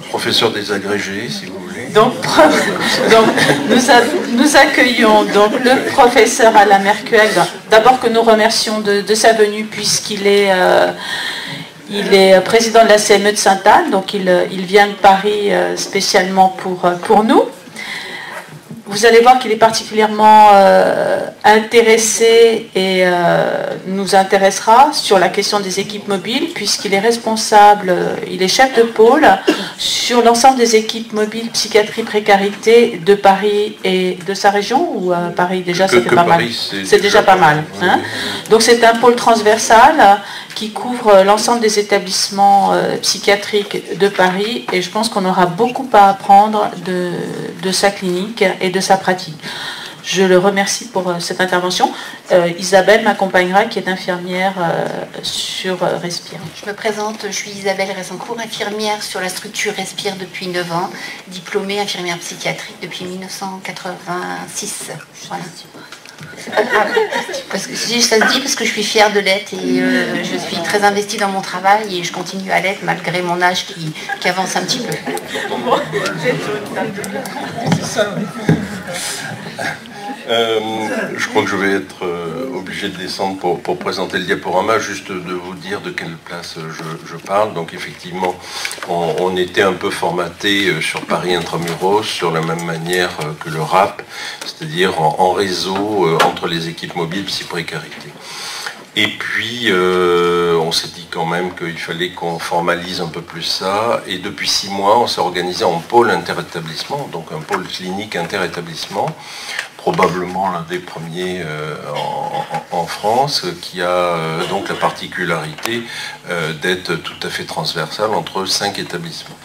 Professeur des agrégés, si vous voulez. Donc nous accueillons donc le professeur Alain Mercuel. D'abord que nous remercions de sa venue puisqu'il est, il est président de la CME de Sainte-Anne, donc il vient de Paris spécialement pour nous. Vous allez voir qu'il est particulièrement intéressé et nous intéressera sur la question des équipes mobiles puisqu'il est responsable, il est chef de pôle sur l'ensemble des équipes mobiles psychiatrie précarité de Paris et de sa région ou Paris déjà ça fait pas mal. C'est déjà pas mal. Hein. Donc c'est un pôle transversal qui couvre l'ensemble des établissements psychiatriques de Paris et je pense qu'on aura beaucoup à apprendre de sa clinique et de sa pratique. Je le remercie pour cette intervention. Isabelle m'accompagnera, qui est infirmière sur Respire. Je me présente, je suis Isabelle Ressencourt, infirmière sur la structure Respire depuis 9 ans, diplômée infirmière psychiatrique depuis 1986. Voilà. Parce que, ça se dit parce que je suis fière de l'être et je suis très investie dans mon travail et je continue à l'être malgré mon âge qui avance un petit peu. Je crois que je vais être obligé de descendre pour présenter le diaporama, juste de vous dire de quelle place je parle. Donc effectivement, on était un peu formaté sur Paris Intramuros, sur la même manière que le RAP, c'est-à-dire en réseau entre les équipes mobiles psy-précarité. Et puis, on s'est dit quand même qu'il fallait qu'on formalise un peu plus ça. Et depuis 6 mois, on s'est organisé en pôle interétablissement, donc un pôle clinique interétablissement, probablement l'un des premiers en France, qui a donc la particularité d'être tout à fait transversal entre 5 établissements.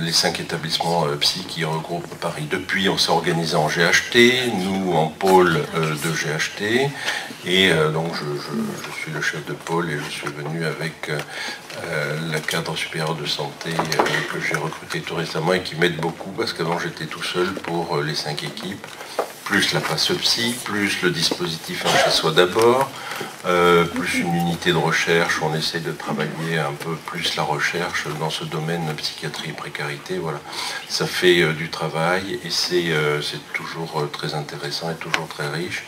Les 5 établissements psy qui regroupent Paris. Depuis, on s'est organisé en GHT, nous en pôle de GHT, et donc je suis le chef de pôle et je suis venu avec la cadre supérieure de santé que j'ai recruté tout récemment et qui m'aide beaucoup parce qu'avant j'étais tout seul pour les 5 équipes, plus la passe psy, plus le dispositif Un chez soi d'abord, plus une unité de recherche, on essaie de travailler un peu plus la recherche dans ce domaine psychiatrie et précarité, voilà. Ça fait du travail et c'est toujours très intéressant et toujours très riche,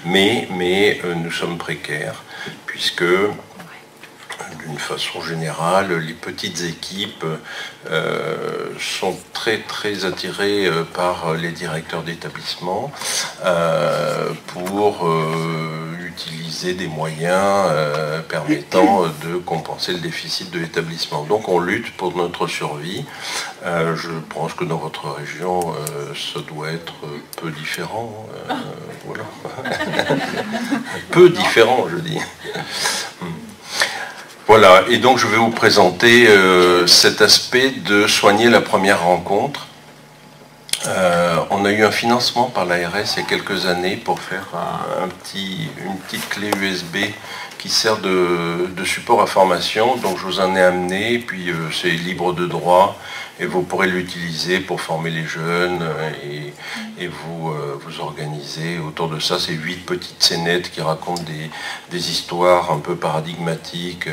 mais nous sommes précaires, puisque d'une façon générale, les petites équipes sont très attirées par les directeurs d'établissement pour utiliser des moyens permettant de compenser le déficit de l'établissement. Donc on lutte pour notre survie. Je pense que dans votre région, ça doit être peu différent. Voilà. Peu différent, je dis. Voilà, et donc je vais vous présenter cet aspect de soigner la première rencontre. On a eu un financement par l'ARS il y a quelques années pour faire une petite clé USB qui sert de support à formation. Donc je vous en ai amené, et puis c'est libre de droit et vous pourrez l'utiliser pour former les jeunes et vous organiser autour de ça. C'est 8 petites scénettes qui racontent des histoires un peu paradigmatiques,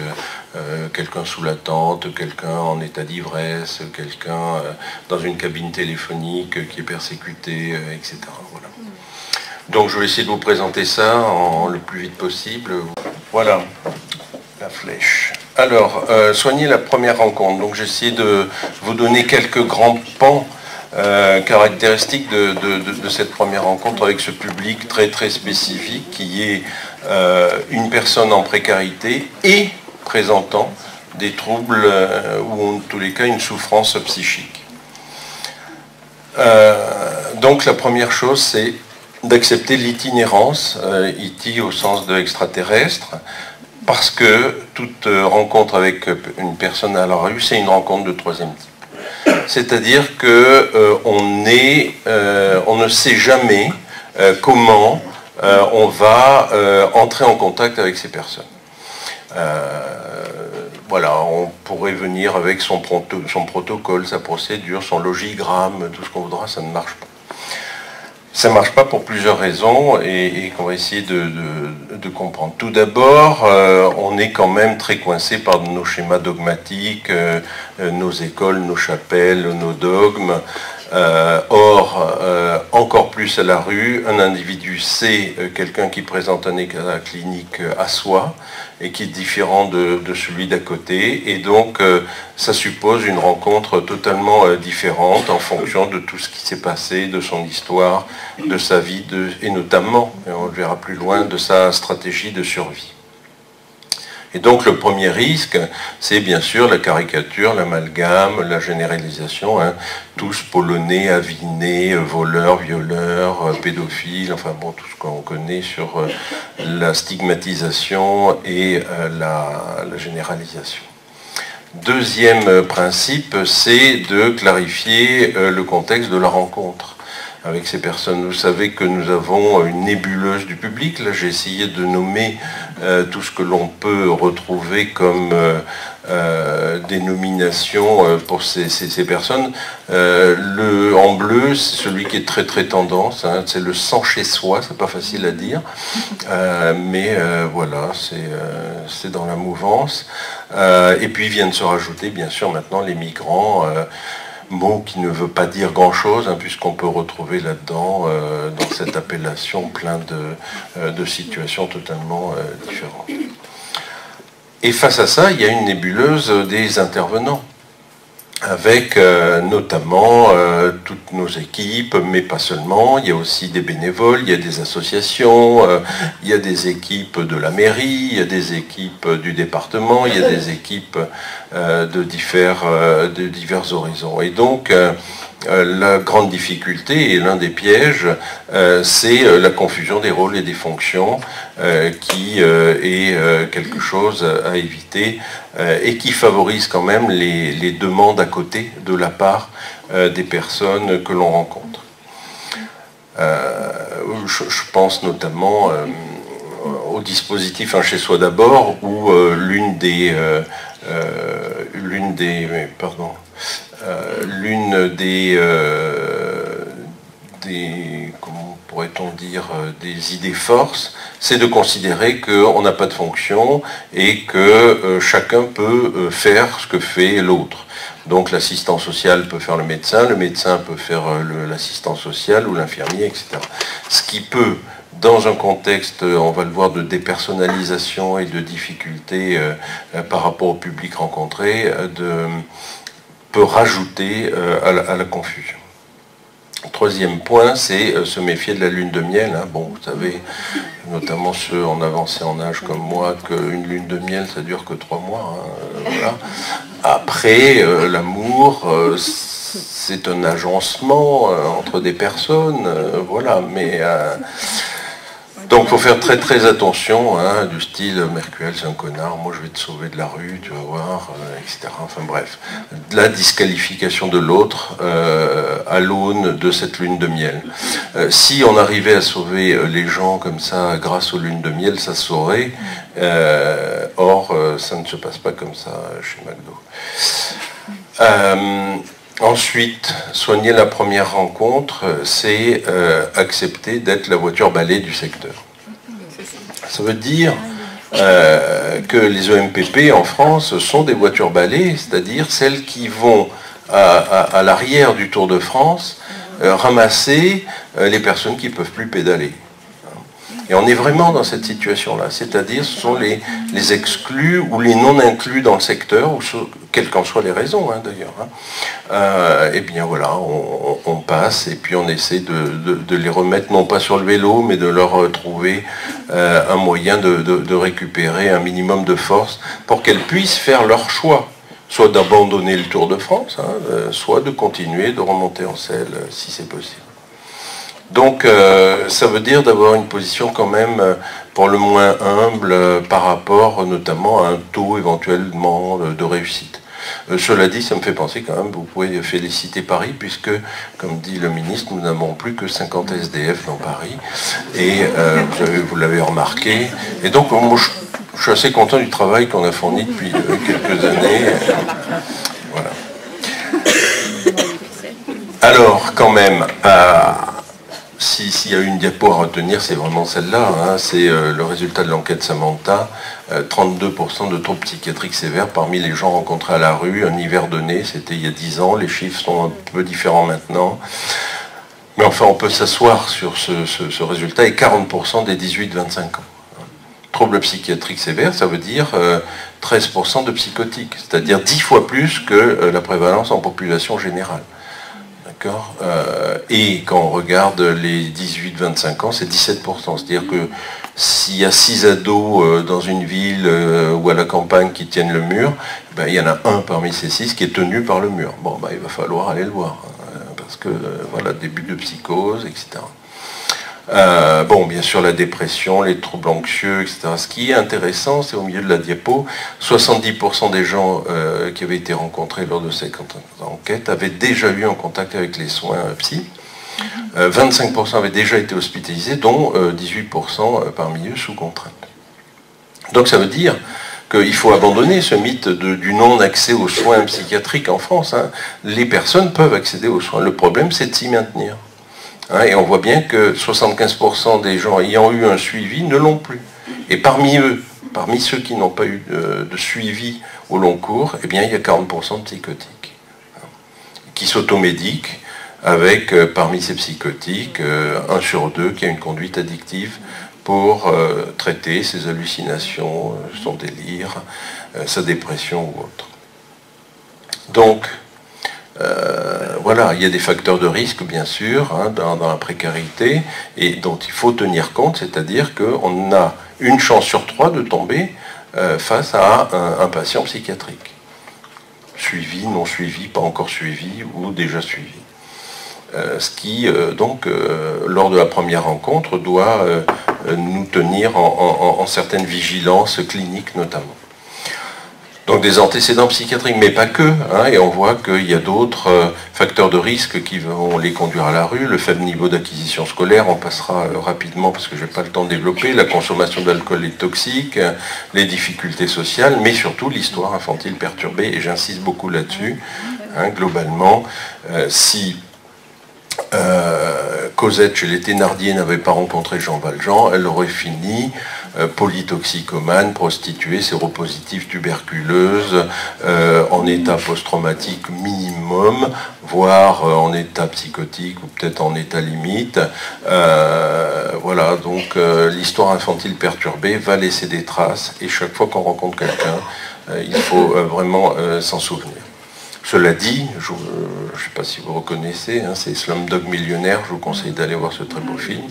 quelqu'un sous la tente, quelqu'un en état d'ivresse, quelqu'un dans une cabine téléphonique qui est persécuté, etc. Voilà. Donc je vais essayer de vous présenter ça le plus vite possible. Voilà, la flèche. Alors, soigner la première rencontre. Donc j'ai essayé de vous donner quelques grands pans caractéristiques de cette première rencontre avec ce public très spécifique qui est une personne en précarité et présentant des troubles ou en tous les cas une souffrance psychique. Donc la première chose, c'est d'accepter l'itinérance, iti au sens de extraterrestre, parce que toute rencontre avec une personne à la rue, c'est une rencontre de troisième type. C'est-à-dire qu'on ne sait jamais comment on va entrer en contact avec ces personnes. voilà, on pourrait venir avec son protocole, sa procédure, son logigramme, tout ce qu'on voudra, ça ne marche pas. Ça ne marche pas pour plusieurs raisons et qu'on va essayer de comprendre. Tout d'abord, on est quand même très coincé par nos schémas dogmatiques, nos écoles, nos chapelles, nos dogmes. Or, encore plus à la rue, un individu, c'est quelqu'un qui présente un état clinique à soi et qui est différent de celui d'à côté. Et donc, ça suppose une rencontre totalement différente en fonction de tout ce qui s'est passé, de son histoire, de sa vie, et notamment, et on le verra plus loin, de sa stratégie de survie. Et donc le premier risque, c'est bien sûr la caricature, l'amalgame, la généralisation, hein, tous polonais, avinés, voleurs, violeurs, pédophiles, enfin bon, tout ce qu'on connaît sur la stigmatisation et la généralisation. Deuxième principe, c'est de clarifier le contexte de la rencontre avec ces personnes. Vous savez que nous avons une nébuleuse du public. Là, j'ai essayé de nommer tout ce que l'on peut retrouver comme dénomination pour ces personnes. En bleu, c'est celui qui est très très tendance, hein, c'est le sans chez soi, c'est pas facile à dire, mais voilà, c'est dans la mouvance. Et puis viennent se rajouter, bien sûr, maintenant les migrants, mot qui ne veut pas dire grand-chose, hein, puisqu'on peut retrouver là-dedans, dans cette appellation, plein de situations totalement différentes. Et face à ça, il y a une nébuleuse des intervenants, avec notamment toutes nos équipes, mais pas seulement. Il y a aussi des bénévoles, il y a des associations, il y a des équipes de la mairie, il y a des équipes du département, il y a des équipes de divers horizons. Et donc, la grande difficulté et l'un des pièges, c'est la confusion des rôles et des fonctions qui est quelque chose à éviter et qui favorise quand même les demandes à côté de la part des personnes que l'on rencontre. Je pense notamment au dispositif Un chez soi d'abord, où l'une des comment pourrait-on dire, des idées forces, c'est de considérer qu'on n'a pas de fonction et que chacun peut faire ce que fait l'autre. Donc l'assistant social peut faire le médecin peut faire l'assistant social ou l'infirmier, etc. Ce qui peut, dans un contexte, on va le voir, de dépersonnalisation et de difficultés par rapport au public rencontré, peut rajouter à la confusion. Troisième point, c'est se méfier de la lune de miel. Hein. Bon, vous savez, notamment ceux en avancée en âge comme moi, qu'une lune de miel, ça dure que 3 mois. Hein, voilà. Après, l'amour, c'est un agencement entre des personnes, voilà, mais... donc il faut faire très très attention, hein, du style Mercuriel c'est un connard, moi je vais te sauver de la rue, tu vas voir, etc. Enfin bref, de la disqualification de l'autre à l'aune de cette lune de miel. Si on arrivait à sauver les gens comme ça grâce aux lunes de miel, ça se saurait. Or, ça ne se passe pas comme ça chez McDo. Ensuite, soigner la première rencontre, c'est accepter d'être la voiture balai du secteur. Ça veut dire que les EMPP en France sont des voitures balais, c'est-à-dire celles qui vont à l'arrière du Tour de France ramasser les personnes qui ne peuvent plus pédaler. Et on est vraiment dans cette situation-là, c'est-à-dire ce sont les exclus ou les non-inclus dans le secteur, ou quelles qu'en soient les raisons hein, d'ailleurs. Hein. Et bien voilà, on passe et puis on essaie de les remettre non pas sur le vélo, mais de leur trouver un moyen de récupérer un minimum de force pour qu'elles puissent faire leur choix, soit d'abandonner le Tour de France, hein, soit de continuer, de remonter en selle si c'est possible. Donc ça veut dire d'avoir une position quand même pour le moins humble par rapport notamment à un taux éventuellement de réussite. Cela dit, ça me fait penser quand même, vous pouvez féliciter Paris puisque, comme dit le ministre, nous n'avons plus que 50 SDF dans Paris et vous l'avez remarqué. Et donc moi, je suis assez content du travail qu'on a fourni depuis quelques années. Voilà. Alors, quand même, s'il y a une diapo à retenir, c'est vraiment celle-là. Hein, c'est le résultat de l'enquête Samantha. 32% de troubles psychiatriques sévères parmi les gens rencontrés à la rue, un hiver donné, c'était il y a 10 ans. Les chiffres sont un peu différents maintenant. Mais enfin, on peut s'asseoir sur ce résultat, et 40% des 18-25 ans. Troubles psychiatriques sévères, ça veut dire 13% de psychotiques, c'est-à-dire 10 fois plus que la prévalence en population générale. D'accord ? Et quand on regarde les 18-25 ans, c'est 17%. C'est-à-dire que s'il y a 6 ados dans une ville ou à la campagne qui tiennent le mur, ben, il y en a un parmi ces 6 qui est tenu par le mur. Bon, ben, il va falloir aller le voir, hein, parce que, voilà, début de psychose, etc. Bon, bien sûr, la dépression, les troubles anxieux, etc. Ce qui est intéressant, c'est au milieu de la diapo, 70% des gens qui avaient été rencontrés lors de cette enquête avaient déjà eu un contact avec les soins psy. 25% avaient déjà été hospitalisés, dont 18% parmi eux sous contrainte. Donc ça veut dire qu'il faut abandonner ce mythe du non-accès aux soins psychiatriques en France. Hein. Les personnes peuvent accéder aux soins. Le problème, c'est de s'y maintenir. Hein, et on voit bien que 75% des gens ayant eu un suivi ne l'ont plus. Et parmi eux, parmi ceux qui n'ont pas eu de suivi au long cours, eh bien, il y a 40% de psychotiques, hein, qui s'automédiquent avec, parmi ces psychotiques, 1 sur 2 qui a une conduite addictive pour traiter ses hallucinations, son délire, sa dépression ou autre. Donc, voilà, il y a des facteurs de risque, bien sûr, hein, dans la précarité, et dont il faut tenir compte, c'est-à-dire qu'on a une chance sur 3 de tomber face à un patient psychiatrique. Suivi, non suivi, pas encore suivi, ou déjà suivi. Ce qui, donc, lors de la première rencontre, doit nous tenir en certaines vigilances cliniques, notamment. Donc des antécédents psychiatriques, mais pas que, hein, et on voit qu'il y a d'autres facteurs de risque qui vont les conduire à la rue, le faible niveau d'acquisition scolaire, on passera rapidement parce que je n'ai pas le temps de développer, la consommation d'alcool et toxique, les difficultés sociales, mais surtout l'histoire infantile perturbée, et j'insiste beaucoup là-dessus, hein, globalement, si Cosette chez les Thénardier n'avait pas rencontré Jean Valjean, elle aurait fini polytoxicomane, prostituée, séropositive, tuberculeuse, en état post-traumatique minimum, voire en état psychotique ou peut-être en état limite. Voilà, donc l'histoire infantile perturbée va laisser des traces, et chaque fois qu'on rencontre quelqu'un, il faut vraiment s'en souvenir. Cela dit, je ne sais pas si vous reconnaissez, hein, c'est Slumdog Millionnaire, je vous conseille d'aller voir ce très beau film.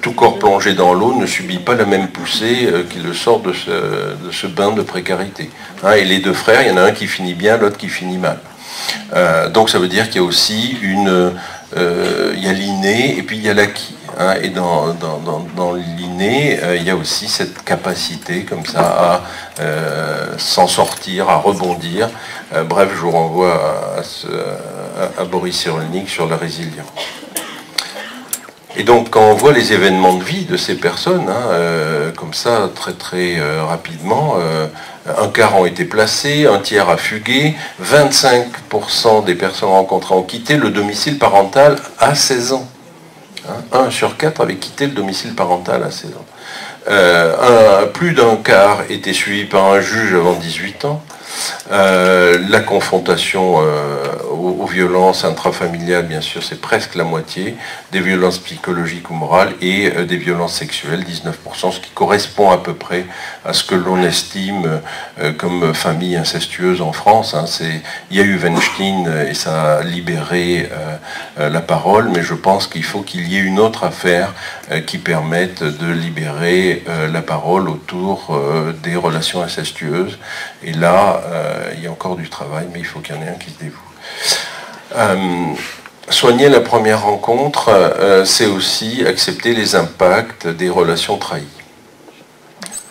Tout corps plongé dans l'eau ne subit pas la même poussée qui le sort de ce bain de précarité. Hein, et les deux frères, il y en a un qui finit bien, l'autre qui finit mal. Donc ça veut dire qu'il y a aussi il y a l'inné et puis il y a l'acquis. Hein, et dans l'inné, il y a aussi cette capacité comme ça à s'en sortir, à rebondir. Bref, je vous renvoie à Boris Cyrulnik sur la résilience. Et donc, quand on voit les événements de vie de ces personnes, hein, comme ça, très très rapidement, un quart ont été placés, un tiers a fugué, 25% des personnes rencontrées ont quitté le domicile parental à 16 ans. Hein, 1 sur 4 avait quitté le domicile parental à 16 ans. Plus d'un quart était suivi par un juge avant 18 ans. La confrontation aux violences intrafamiliales, bien sûr, c'est presque la moitié, des violences psychologiques ou morales, et des violences sexuelles, 19%, ce qui correspond à peu près à ce que l'on estime comme famille incestueuse en France. Hein. Il y a eu Weinstein et ça a libéré la parole, mais je pense qu'il faut qu'il y ait une autre affaire qui permette de libérer la parole autour des relations incestueuses. Et là, il y a encore du travail, mais il faut qu'il y en ait un qui se dévoue. Soigner la première rencontre, c'est aussi accepter les impacts des relations trahies.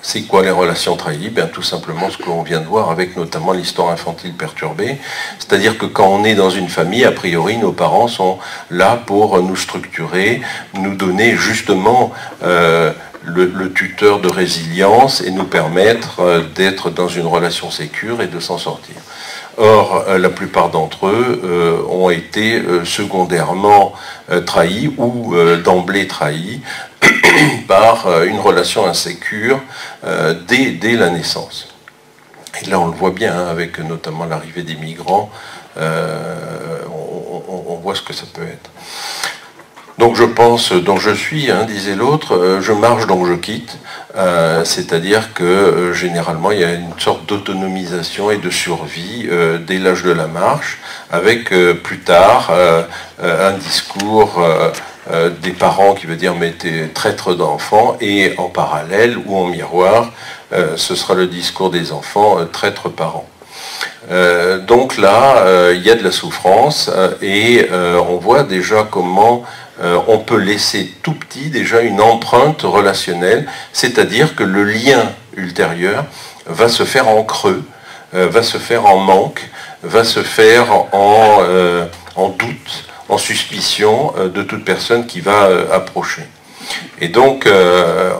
C'est quoi les relations trahies? Bien, tout simplement ce que l'on vient de voir avec notamment l'histoire infantile perturbée. C'est-à-dire que quand on est dans une famille, a priori, nos parents sont là pour nous structurer, nous donner justement le tuteur de résilience et nous permettre d'être dans une relation sécure et de s'en sortir. Or, la plupart d'entre eux ont été secondairement trahis ou d'emblée trahis par une relation insécure dès la naissance. Et là, on le voit bien, hein, avec notamment l'arrivée des migrants, on voit ce que ça peut être. Donc je pense, donc je suis, hein, disait l'autre, je marche donc je quitte, c'est-à-dire que généralement il y a une sorte d'autonomisation et de survie dès l'âge de la marche, avec plus tard un discours des parents qui veut dire mais t'es traître d'enfant, et en parallèle ou en miroir, ce sera le discours des enfants, traître parents. Donc là, il y a de la souffrance et on voit déjà comment on peut laisser tout petit déjà une empreinte relationnelle, c'est-à-dire que le lien ultérieur va se faire en creux, va se faire en manque, va se faire en doute, en suspicion de toute personne qui va approcher. Et donc,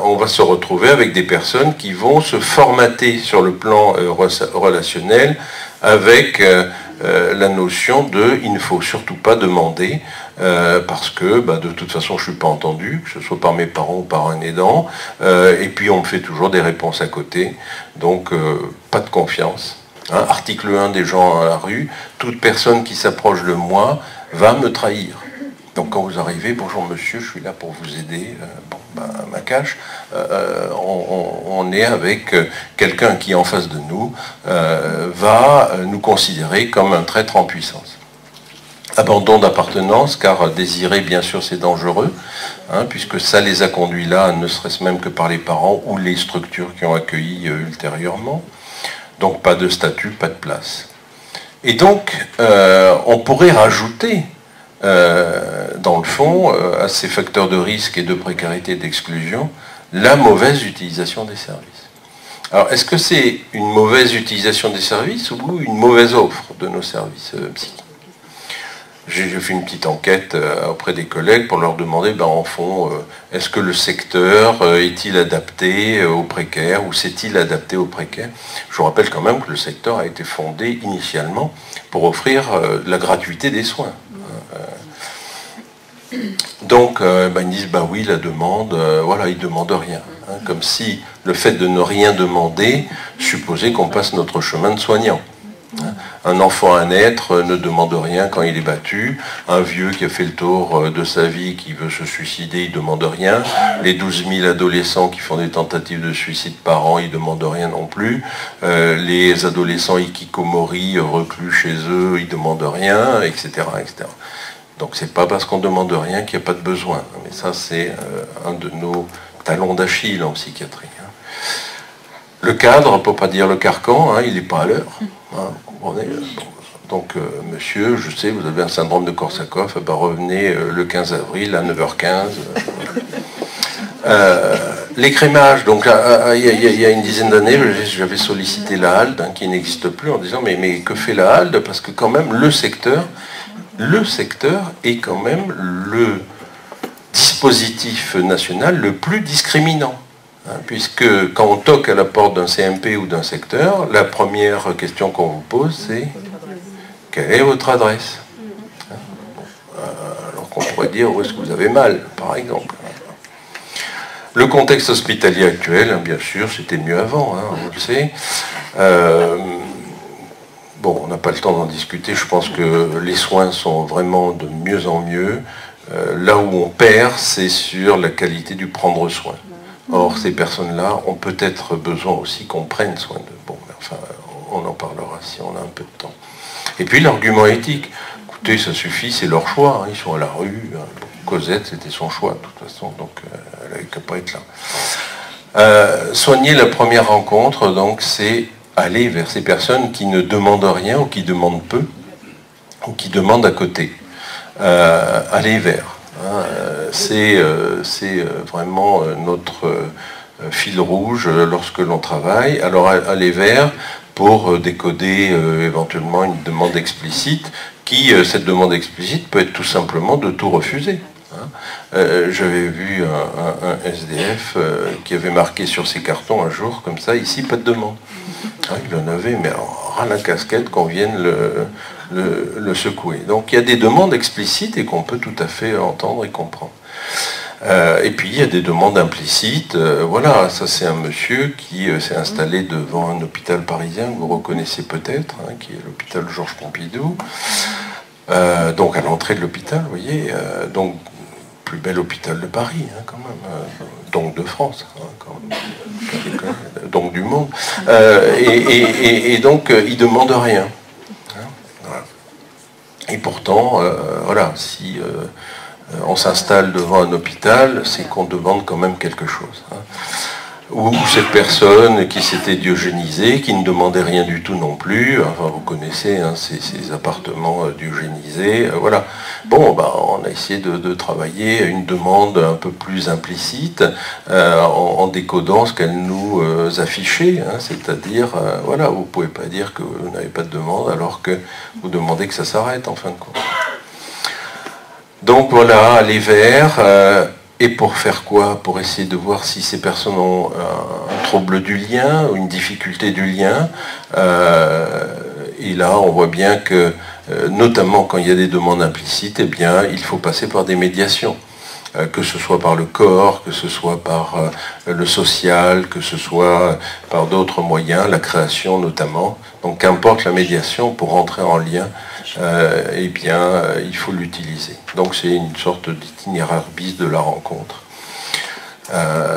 on va se retrouver avec des personnes qui vont se formater sur le plan relationnel avec la notion de « il ne faut surtout pas demander parce que de toute façon je ne suis pas entendu, que ce soit par mes parents ou par un aidant, et puis on me fait toujours des réponses à côté, donc pas de confiance. Hein, article 1 des gens à la rue, toute personne qui s'approche de moi va me trahir. Donc quand vous arrivez, bonjour monsieur, je suis là pour vous aider, ma cache, on est avec quelqu'un qui en face de nous va nous considérer comme un traître en puissance. Abandon d'appartenance, car désirer bien sûr c'est dangereux, hein, puisque ça les a conduits là, ne serait-ce même que par les parents ou les structures qui ont accueilli ultérieurement. Donc pas de statut, pas de place. Et donc on pourrait rajouter dans le fond, à ces facteurs de risque et de précarité et d'exclusion, la mauvaise utilisation des services. Alors, est-ce que c'est une mauvaise utilisation des services ou une mauvaise offre de nos services psychiques? J'ai fait une petite enquête auprès des collègues pour leur demander, en fond, est-ce que le secteur est-il adapté aux précaires ou s'est-il adapté aux précaires? Je vous rappelle quand même que le secteur a été fondé initialement pour offrir la gratuité des soins. Donc, ils disent, oui, la demande, voilà, ils ne demandent rien. Hein, comme si le fait de ne rien demander supposait qu'on passe notre chemin de soignant. Hein, un enfant à naître ne demande rien quand il est battu. Un vieux qui a fait le tour de sa vie, qui veut se suicider, il ne demande rien. Les 12 000 adolescents qui font des tentatives de suicide par an, ils ne demandent rien non plus. Les adolescents hikikomori reclus chez eux, ils ne demandent rien, etc., etc. Donc c'est pas parce qu'on ne demande rien qu'il n'y a pas de besoin. Mais ça, c'est un de nos talons d'Achille en psychiatrie. Hein. Le cadre, pour ne pas dire le carcan, hein, il n'est pas à l'heure. Hein, donc, monsieur, je sais, vous avez un syndrome de Korsakoff, revenez le 15 avril à 9h15. L'écrémage, donc il y a une dizaine d'années, j'avais sollicité la HALD, hein, qui n'existe plus, en disant mais que fait la HALD? Parce que quand même, le secteur est quand même le dispositif national le plus discriminant. Hein, puisque quand on toque à la porte d'un CMP ou d'un secteur, la première question qu'on vous pose, c'est « Quelle est votre adresse ?» Alors qu'on pourrait dire « Où est-ce que vous avez mal ?» par exemple. Le contexte hospitalier actuel, hein, bien sûr, c'était mieux avant, hein, on le sait. On n'a pas le temps d'en discuter, je pense que les soins sont vraiment de mieux en mieux. Là où on perd, c'est sur la qualité du prendre soin. Or, ces personnes-là ont peut-être besoin aussi qu'on prenne soin d'eux. On en parlera si on a un peu de temps. Et puis l'argument éthique. Écoutez, ça suffit, c'est leur choix, hein, ils sont à la rue. Cosette, c'était son choix, de toute façon, donc elle n'avait qu'à pas être là. Soigner la première rencontre, donc, c'est aller vers ces personnes qui ne demandent rien ou qui demandent peu ou qui demandent à côté. Aller vers. Hein, c'est vraiment notre fil rouge lorsque l'on travaille. Alors aller vers pour décoder éventuellement une demande explicite qui, cette demande explicite peut être tout simplement de tout refuser. J'avais vu un SDF qui avait marqué sur ses cartons un jour, comme ça, ici, pas de demande. Il en avait, mais ras la casquette qu'on vienne le secouer. Donc il y a des demandes explicites et qu'on peut tout à fait entendre et comprendre. Et puis il y a des demandes implicites. Voilà, ça c'est un monsieur qui s'est installé devant un hôpital parisien que vous reconnaissez peut-être, qui est l'hôpital Georges Pompidou. Donc à l'entrée de l'hôpital, vous voyez, donc plus bel hôpital de Paris, quand même, donc de France, quand même, donc du monde. Et donc il demande rien. Voilà. Et pourtant, voilà, si on s'installe devant un hôpital, c'est qu'on demande quand même quelque chose. Ou cette personne qui s'était diogénisée, qui ne demandait rien du tout non plus, enfin vous connaissez ces appartements diogénisés, voilà. Bon, on a essayé de travailler une demande un peu plus implicite, en décodant ce qu'elle nous affichait, c'est-à-dire, voilà, vous ne pouvez pas dire que vous n'avez pas de demande alors que vous demandez que ça s'arrête en fin de compte. Donc voilà, aller vers... Et pour faire quoi? Pour essayer de voir si ces personnes ont un trouble du lien, ou une difficulté du lien. Et là, on voit bien que, notamment quand il y a des demandes implicites, eh bien, il faut passer par des médiations. Que ce soit par le corps, que ce soit par le social, que ce soit par d'autres moyens, la création notamment. Donc qu'importe la médiation, pour entrer en lien, eh bien, il faut l'utiliser. Donc c'est une sorte d'itinéraire bis de la rencontre.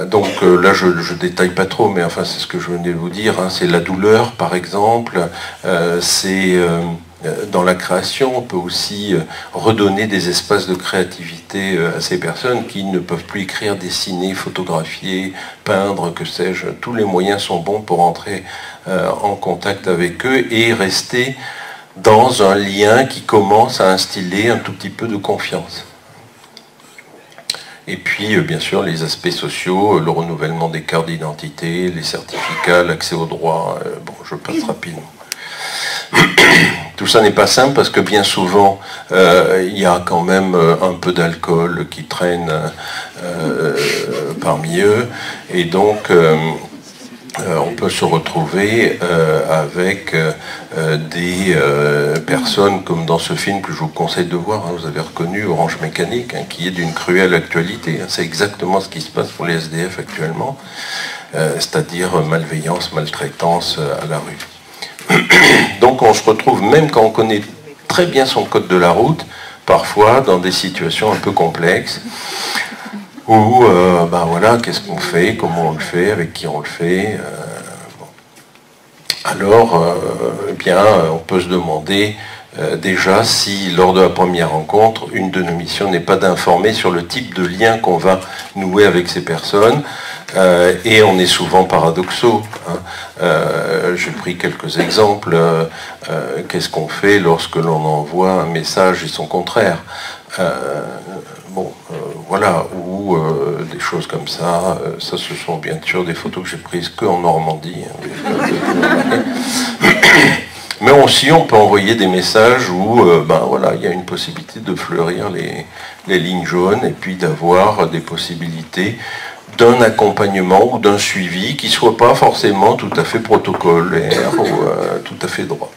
Donc là, je ne détaille pas trop, mais enfin, c'est ce que je venais de vous dire. C'est la douleur, par exemple. C'est... dans la création, on peut aussi redonner des espaces de créativité à ces personnes qui ne peuvent plus écrire, dessiner, photographier, peindre, que sais-je. Tous les moyens sont bons pour entrer en contact avec eux et rester dans un lien qui commence à instiller un tout petit peu de confiance. Et puis, bien sûr, les aspects sociaux, le renouvellement des cartes d'identité, les certificats, l'accès aux droits. Bon, je passe rapidement. Tout ça n'est pas simple parce que bien souvent, il y a quand même un peu d'alcool qui traîne parmi eux. Et donc, on peut se retrouver avec des personnes comme dans ce film que je vous conseille de voir, vous avez reconnu Orange Mécanique, qui est d'une cruelle actualité. C'est exactement ce qui se passe pour les SDF actuellement, c'est-à-dire malveillance, maltraitance à la rue. Donc on se retrouve, même quand on connaît très bien son code de la route, parfois dans des situations un peu complexes, où, voilà, qu'est-ce qu'on fait, comment on le fait, avec qui on le fait. Bon. Alors, eh bien, on peut se demander déjà si, lors de la première rencontre, une de nos missions n'est pas d'informer sur le type de lien qu'on va nouer avec ces personnes. Et on est souvent paradoxaux. J'ai pris quelques exemples. Qu'est-ce qu'on fait lorsque l'on envoie un message et son contraire? Voilà, ou des choses comme ça. Ça, ce sont bien sûr des photos que j'ai prises qu'en Normandie. Mais aussi, on peut envoyer des messages où voilà, il y a une possibilité de fleurir les lignes jaunes et puis d'avoir des possibilités d'un accompagnement ou d'un suivi qui ne soit pas forcément tout à fait protocolaire ou tout à fait droit.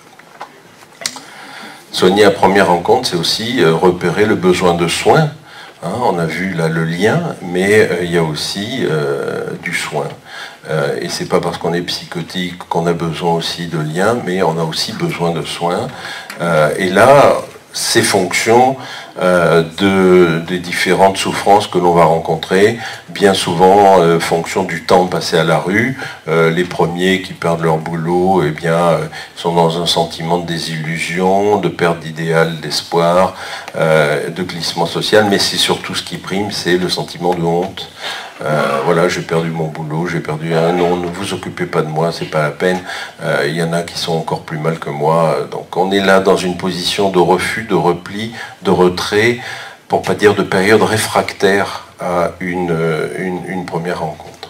Soigner à première rencontre, c'est aussi repérer le besoin de soins. On a vu là le lien, mais il y a aussi du soin. Et c'est pas parce qu'on est psychotique qu'on a besoin aussi de lien, mais on a aussi besoin de soins. Et là, ces fonctions des différentes souffrances que l'on va rencontrer, bien souvent fonction du temps passé à la rue. Les premiers qui perdent leur boulot, eh bien, sont dans un sentiment de désillusion, de perte d'idéal, d'espoir, de glissement social, mais c'est surtout ce qui prime, c'est le sentiment de honte. Voilà, j'ai perdu mon boulot, j'ai perdu non, ne vous occupez pas de moi, c'est pas la peine. Il y en a qui sont encore plus mal que moi. Donc on est là dans une position de refus, de repli, de retrait, pour pas dire de période réfractaire à une première rencontre.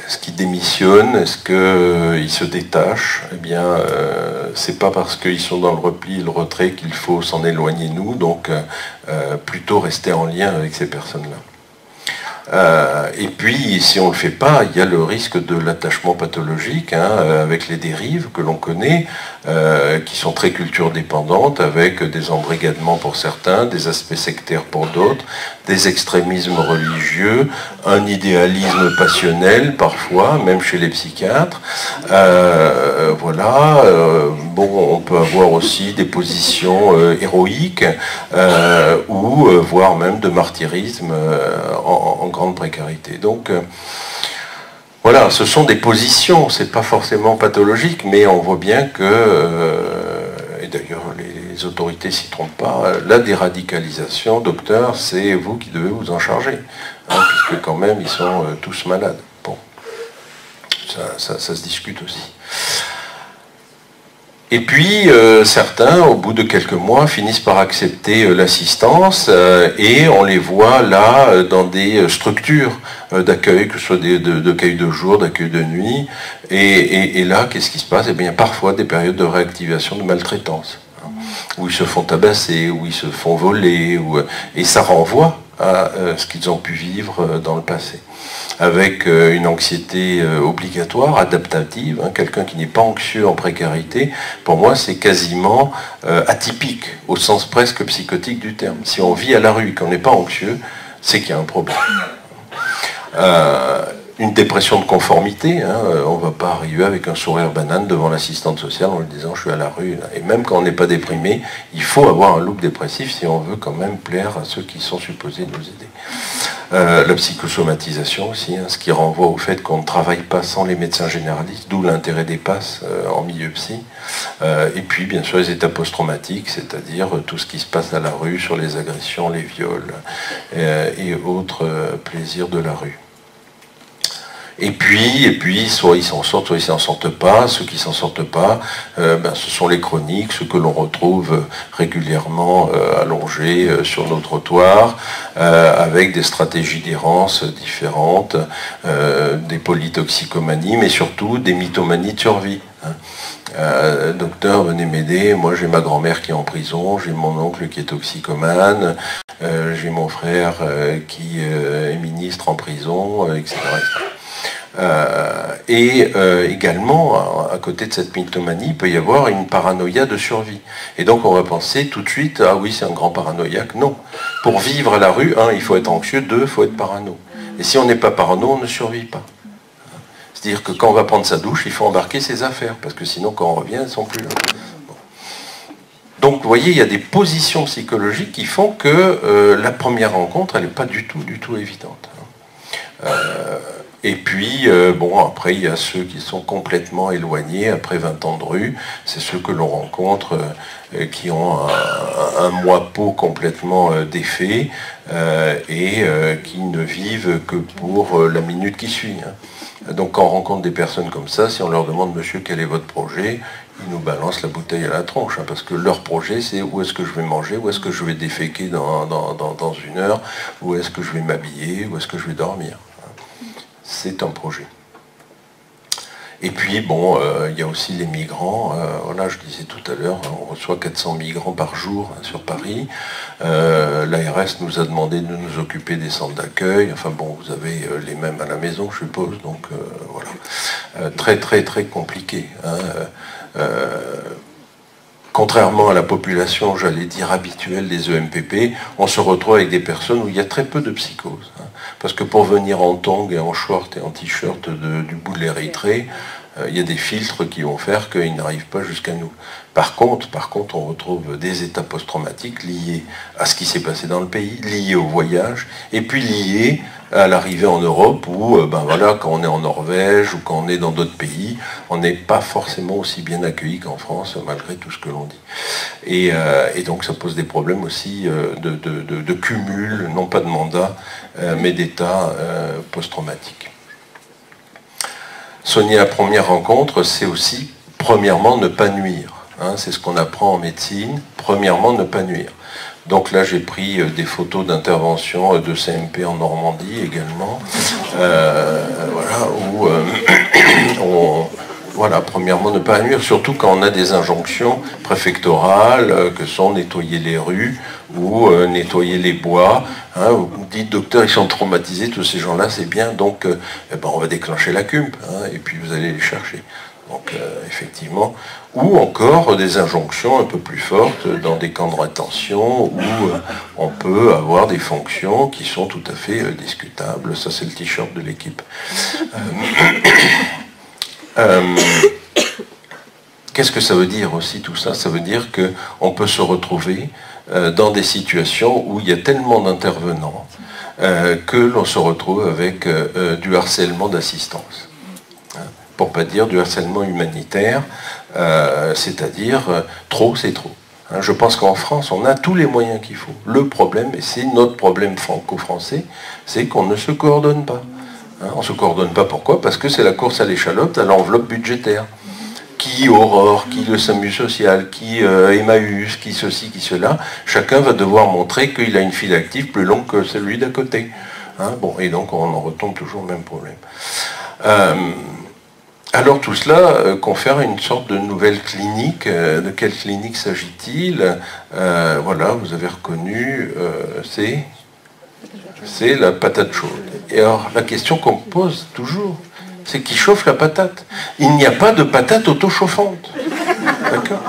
Est-ce qu'ils démissionnent? Est-ce qu'ils se détachent? Eh bien, c'est pas parce qu'ils sont dans le repli et le retrait qu'il faut s'en éloigner, nous, donc plutôt rester en lien avec ces personnes-là. Et puis, si on ne le fait pas, il y a le risque de l'attachement pathologique, hein, avec les dérives que l'on connaît, qui sont très culture dépendantes, avec des embrigadements pour certains, des aspects sectaires pour d'autres, des extrémismes religieux, un idéalisme passionnel parfois, même chez les psychiatres. Voilà. Bon, on peut avoir aussi des positions héroïques, ou voire même de martyrisme en grande précarité. Donc, voilà, ce sont des positions, c'est pas forcément pathologique, mais on voit bien que, et d'ailleurs les autorités s'y trompent pas, la déradicalisation, docteur, c'est vous qui devez vous en charger, hein, puisque quand même ils sont tous malades. Bon, ça se discute aussi. Et puis, certains, au bout de quelques mois, finissent par accepter l'assistance et on les voit là dans des structures d'accueil, que ce soit d'accueil de jour, d'accueil de nuit. Et là, qu'est-ce qui se passe? Eh bien, parfois des périodes de réactivation de maltraitance, hein, où ils se font tabasser, où ils se font voler, et ça renvoie à ce qu'ils ont pu vivre dans le passé, avec une anxiété obligatoire, adaptative. Hein, quelqu'un qui n'est pas anxieux en précarité, pour moi, c'est quasiment atypique, au sens presque psychotique du terme. Si on vit à la rue et qu'on n'est pas anxieux, c'est qu'il y a un problème. Une dépression de conformité, hein, on ne va pas arriver avec un sourire banane devant l'assistante sociale en lui disant je suis à la rue. Là. Et même quand on n'est pas déprimé, il faut avoir un look dépressif si on veut quand même plaire à ceux qui sont supposés nous aider. La psychosomatisation aussi, hein, ce qui renvoie au fait qu'on ne travaille pas sans les médecins généralistes, d'où l'intérêt des PASS en milieu psy. Et puis bien sûr les états post-traumatiques, c'est-à-dire tout ce qui se passe à la rue sur les agressions, les viols et autres plaisirs de la rue. Et puis, soit ils s'en sortent, soit ils s'en sortent pas. Ceux qui s'en sortent pas, ce sont les chroniques, ceux que l'on retrouve régulièrement allongés sur nos trottoirs, avec des stratégies d'errance différentes, des polytoxicomanies, mais surtout des mythomanies de survie. Hein. Docteur, venez m'aider, moi j'ai ma grand-mère qui est en prison, j'ai mon oncle qui est toxicomane, j'ai mon frère qui est ministre en prison, etc. Également, à côté de cette mythomanie, il peut y avoir une paranoïa de survie. Et donc on va penser tout de suite, ah oui, c'est un grand paranoïaque. Non. Pour vivre à la rue, il faut être anxieux, il faut être parano. Et si on n'est pas parano, on ne survit pas. C'est-à-dire que quand on va prendre sa douche, il faut embarquer ses affaires, parce que sinon, quand on revient, elles ne sont plus là. Bon. Donc, vous voyez, il y a des positions psychologiques qui font que la première rencontre, elle n'est pas du tout évidente. Et puis, après, il y a ceux qui sont complètement éloignés, après 20 ans de rue. C'est ceux que l'on rencontre qui ont un moi-peau complètement défait et qui ne vivent que pour la minute qui suit. Hein. Donc, quand on rencontre des personnes comme ça, si on leur demande, monsieur, quel est votre projet? Ils nous balancent la bouteille à la tronche, hein, parce que leur projet, c'est où est-ce que je vais manger, où est-ce que je vais déféquer dans une heure, où est-ce que je vais m'habiller, où est-ce que je vais dormir. C'est un projet. Et puis, il y a aussi les migrants. Voilà, je disais tout à l'heure, on reçoit 400 migrants par jour sur Paris. L'ARS nous a demandé de nous occuper des centres d'accueil. Enfin bon, vous avez les mêmes à la maison, je suppose. Donc, voilà. Très compliqué. Hein. Contrairement à la population, j'allais dire, habituelle des EMPP, on se retrouve avec des personnes où il y a très peu de psychose. Hein. Parce que pour venir en tongs et en short et en t-shirt du bout de l'Érythrée, il y a des filtres qui vont faire qu'ils n'arrivent pas jusqu'à nous. Par contre, on retrouve des états post-traumatiques liés à ce qui s'est passé dans le pays, liés au voyage, et puis liés à l'arrivée en Europe où, quand on est en Norvège ou quand on est dans d'autres pays, on n'est pas forcément aussi bien accueilli qu'en France, malgré tout ce que l'on dit. Et donc ça pose des problèmes aussi de cumul, non pas de mandat, mais d'état post-traumatique. Soigner la première rencontre, c'est aussi, premièrement, ne pas nuire. hein, c'est ce qu'on apprend en médecine. Premièrement, ne pas nuire. Donc là, j'ai pris des photos d'intervention de CMP en Normandie également, voilà, où voilà, premièrement, ne pas nuire, surtout quand on a des injonctions préfectorales, que sont nettoyer les rues ou nettoyer les bois. Hein, vous dites, docteur, ils sont traumatisés, tous ces gens-là, c'est bien, donc eh ben, on va déclencher la CUMP, hein, et puis vous allez les chercher. Donc effectivement, ou encore des injonctions un peu plus fortes dans des camps de rétention où on peut avoir des fonctions qui sont tout à fait discutables. Ça, c'est le t-shirt de l'équipe. Qu'est-ce que ça veut dire aussi tout ça? Ça veut dire qu'on peut se retrouver dans des situations où il y a tellement d'intervenants que l'on se retrouve avec du harcèlement d'assistance. Pour pas dire du harcèlement humanitaire, c'est-à-dire trop, c'est trop. Hein, je pense qu'en France, on a tous les moyens qu'il faut. Le problème, et c'est notre problème franco-français, c'est qu'on ne se coordonne pas. Hein, on ne se coordonne pas, pourquoi? Parce que c'est la course à l'échalote, à l'enveloppe budgétaire. Qui Aurore, qui le SAMU social, qui Emmaüs, qui ceci, qui cela, chacun va devoir montrer qu'il a une file active plus longue que celui d'à côté. Hein, bon, et donc on en retombe toujours au même problème. Alors tout cela confère une sorte de nouvelle clinique. De quelle clinique s'agit-il? Voilà, vous avez reconnu, c'est la patate chaude. Et alors la question qu'on me pose toujours, c'est qui chauffe la patate? Il n'y a pas de patate auto-chauffante. D'accord?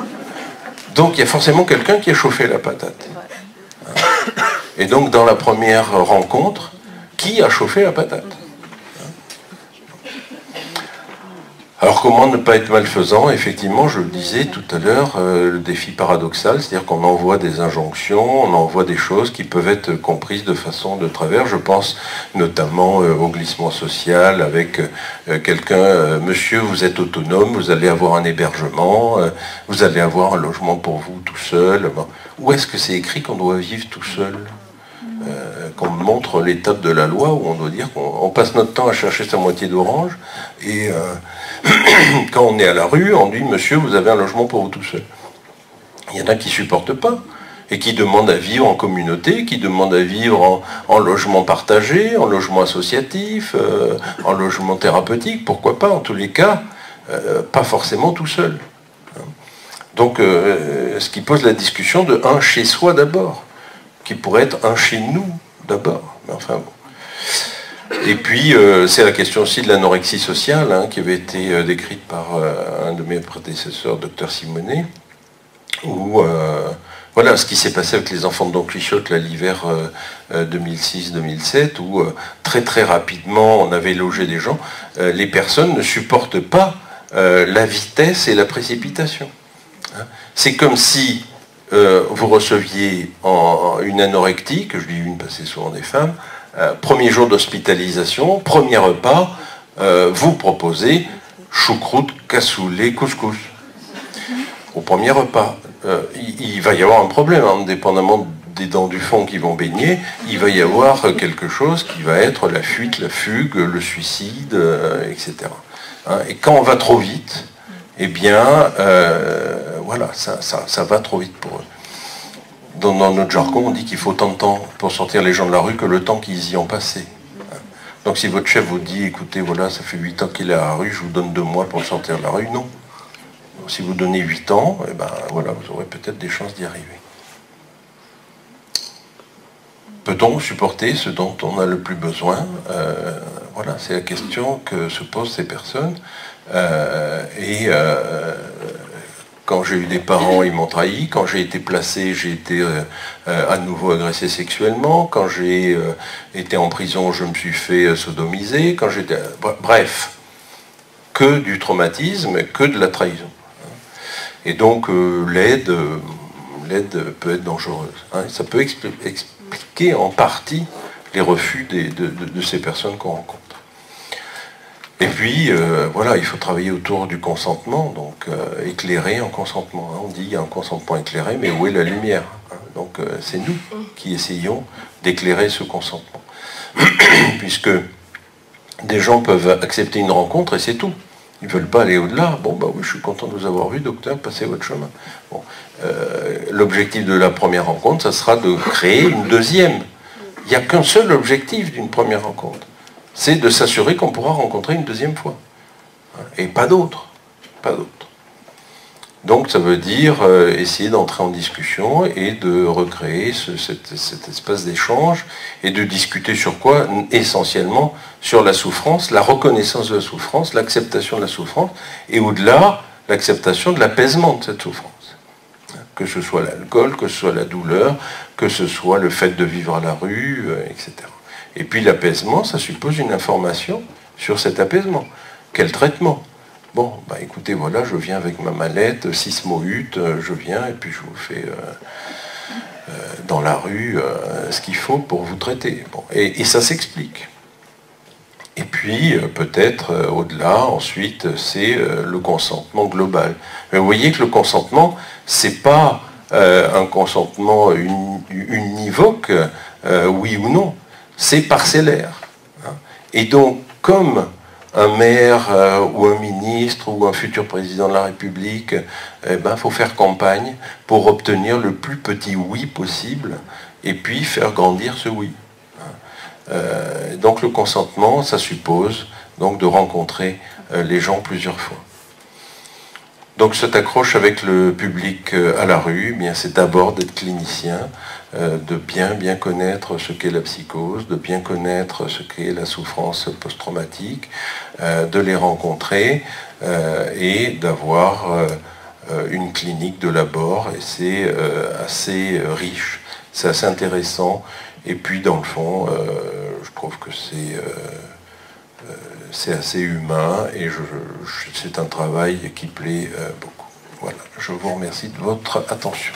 Donc il y a forcément quelqu'un qui a chauffé la patate. Et donc dans la première rencontre, qui a chauffé la patate? Alors comment ne pas être malfaisant? Effectivement, je le disais tout à l'heure, le défi paradoxal, c'est-à-dire qu'on envoie des injonctions, on envoie des choses qui peuvent être comprises de façon de travers. Je pense notamment au glissement social avec quelqu'un, monsieur, vous êtes autonome, vous allez avoir un hébergement, vous allez avoir un logement pour vous tout seul. Bon. Où est-ce que c'est écrit qu'on doit vivre tout seul? Qu'on montre l'étape de la loi où on doit dire qu'on passe notre temps à chercher sa moitié d'orange et quand on est à la rue, on dit monsieur, vous avez un logement pour vous tout seul. Il y en a qui ne supportent pas et qui demandent à vivre en communauté, qui demandent à vivre en logement partagé, en logement associatif, en logement thérapeutique, pourquoi pas, en tous les cas, pas forcément tout seul. Donc ce qui pose la discussion de un chez soi d'abord, qui pourrait être un chez nous d'abord. Mais enfin bon. Et puis c'est la question aussi de l'anorexie sociale, hein, qui avait été décrite par un de mes prédécesseurs, Dr Simonet, où voilà ce qui s'est passé avec les enfants de Don Quichotte l'hiver 2006-2007, où très très rapidement on avait logé des gens. Les personnes ne supportent pas la vitesse et la précipitation. Hein. C'est comme si vous receviez une anorectique, je dis une parce que c'est souvent des femmes, premier jour d'hospitalisation, premier repas, vous proposez choucroute, cassoulet, couscous. Au premier repas, il va y avoir un problème, hein, dépendamment des dents du fond qui vont baigner, il va y avoir quelque chose qui va être la fuite, la fugue, le suicide, etc. Hein, et quand on va trop vite, eh bien, voilà, ça va trop vite pour eux. Dans notre jargon, on dit qu'il faut tant de temps pour sortir les gens de la rue que le temps qu'ils y ont passé. Donc si votre chef vous dit, écoutez, voilà, ça fait 8 ans qu'il est à la rue, je vous donne 2 mois pour sortir de la rue, non. Donc, si vous donnez 8 ans, eh ben, voilà, vous aurez peut-être des chances d'y arriver. Peut-on supporter ce dont on a le plus besoin? Voilà, c'est la question que se posent ces personnes. Quand j'ai eu des parents, ils m'ont trahi. Quand j'ai été placé, j'ai été à nouveau agressé sexuellement. Quand j'ai été en prison, je me suis fait sodomiser. Quand j'étais, bref, que du traumatisme, que de la trahison. Et donc l'aide peut être dangereuse. Hein. Ça peut expliquer en partie les refus de ces personnes qu'on rencontre. Et puis, voilà, il faut travailler autour du consentement, donc éclairé en consentement. Hein. On dit qu'il y a un consentement éclairé, mais où est la lumière? Hein. Donc c'est nous qui essayons d'éclairer ce consentement. Puisque des gens peuvent accepter une rencontre et c'est tout. Ils ne veulent pas aller au-delà. Bon, bah oui, je suis content de vous avoir vu, docteur, passez votre chemin. Bon. L'objectif de la première rencontre, ça sera de créer une deuxième. Il n'y a qu'un seul objectif d'une première rencontre. C'est de s'assurer qu'on pourra rencontrer une deuxième fois. Et pas d'autre. Pas d'autre. Donc ça veut dire essayer d'entrer en discussion et de recréer cet espace d'échange et de discuter sur quoi? Essentiellement sur la souffrance, la reconnaissance de la souffrance, l'acceptation de la souffrance et au-delà, l'acceptation de l'apaisement de cette souffrance. Que ce soit l'alcool, que ce soit la douleur, que ce soit le fait de vivre à la rue, etc. Et puis l'apaisement, ça suppose une information sur cet apaisement. Quel traitement? Bon, bah écoutez, voilà, je viens avec ma mallette, sismohut, je viens et puis je vous fais dans la rue ce qu'il faut pour vous traiter. Bon, et ça s'explique. Et puis, peut-être, au-delà, ensuite, c'est le consentement global. Mais vous voyez que le consentement, c'est pas un consentement univoque, oui ou non. C'est parcellaire. Hein. Et donc, comme un maire ou un ministre ou un futur président de la République, faut faire campagne pour obtenir le plus petit oui possible et puis faire grandir ce oui. Donc le consentement, ça suppose donc de rencontrer les gens plusieurs fois. Donc cette accroche avec le public à la rue, bien c'est d'abord d'être clinicien, de bien connaître ce qu'est la psychose, de bien connaître ce qu'est la souffrance post-traumatique, de les rencontrer et d'avoir une clinique de l'abord, et c'est assez riche, c'est assez intéressant, et puis dans le fond, je trouve que c'est assez humain, et c'est un travail qui plaît beaucoup. Voilà, je vous remercie de votre attention.